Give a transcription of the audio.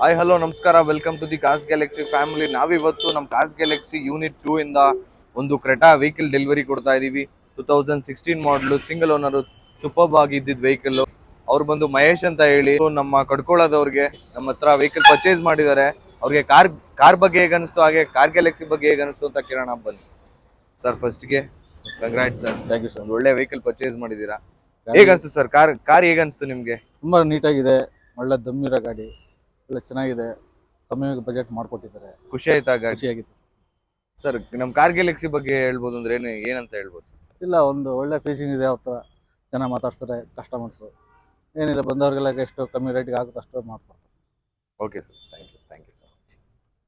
Hi hello ನಮಸ್ಕಾರ, welcome to the Cars Galaxy family. ನಾವಿವತ್ತು ನಮ್ಮ ಕಾರ್ಸ್ ಗ್ಯಾಲಕ್ಸಿ ಯೂನಿಟ್ 2 ಇಂದ ಒಂದು ಕ್ರೆಟಾ ವೆಹಿಕಲ್ ಡೆಲಿವರಿ ಕೊಡ್ತಾ ಇದೀವಿ. 2016 ಮಾಡಲು, ಸಿಂಗಲ್ ಓನರ್, ಸೂಪರ್ಬ್ ಆಗಿದ್ದಿದ್ದು ವೆಹಿಕಲ್. ಅವ್ರು ಬಂದು ಮಹೇಶ್ ಅಂತ ಹೇಳಿ ನಮ್ಮ ಕಡ್ಕೊಳ್ಳೋದವ್ರಿಗೆ ನಮ್ಮ ಹತ್ರ ವೆಹಿಕಲ್ ಪರ್ಚೇಸ್ ಮಾಡಿದ್ದಾರೆ. ಅವ್ರಿಗೆ ಕಾರ್ ಬಗ್ಗೆ ಹೇಗೆ ಅನಿಸ್ತು, ಹಾಗೆ ಕಾರ್ ಗ್ಯಾಲಕ್ಸಿ ಬಗ್ಗೆ ಹೇಗೆ ಅನಿಸ್ತು ಅಂತ ಕೇಳೋಣ ಬನ್ನಿ. ಸರ್ ಫಸ್ಟ್ಗೆ congrats sir, thank you sir. ಒಂದು ಒಳ್ಳೆ ವೆಹಿಕಲ್ ಪರ್ಚೇಸ್ ಮಾಡಿದ್ದೀರಾ. ಹೇಗೆ ಅನಿಸ್ತು ಸರ್ ಕಾರ್ ಹೇಗೆ ಅನಿಸ್ತು ನಿಮಗೆ? ತುಂಬ ನೀಟಾಗಿದೆ, ಒಳ್ಳೆ ದಮ್ಮಿರೋ ಗಾಡಿ, ಒಳ್ಳೆ ಚೆನ್ನಾಗಿದೆ, ಕಮ್ಮಿ ಬಜೆಟ್ ಮಾಡಿಕೊಟ್ಟಿದ್ದಾರೆ. ಖುಷಿ ಆಯ್ತಾ ಗಾಡಿ? ಖುಷಿಯಾಗಿತ್ತು ಸರ್. ನಮ್ಮ ಕಾರ್ ಗ್ಯಾಲಕ್ಸಿ ಬಗ್ಗೆ ಹೇಳ್ಬೋದು ಅಂದ್ರೆ ಏನಂತ ಹೇಳ್ಬೋದು? ಇಲ್ಲ, ಒಂದು ಒಳ್ಳೆ ಫೀಸಿಂಗ್ ಇದೆ. ಅವ್ರ ಚೆನ್ನಾಗಿ ಮಾತಾಡ್ತಾರೆ ಕಸ್ಟಮರ್ಸು. ಏನಿಲ್ಲ, ಬಂದವ್ರಿಗೆಲ್ಲ ಎಷ್ಟು ಕಮ್ಮಿ ರೇಟಿಗೆ ಆಗುತ್ತೆ ಅಷ್ಟು ಮಾಡ್ಕೊಡ್ತಾರೆ. Okay sir, thank you sir.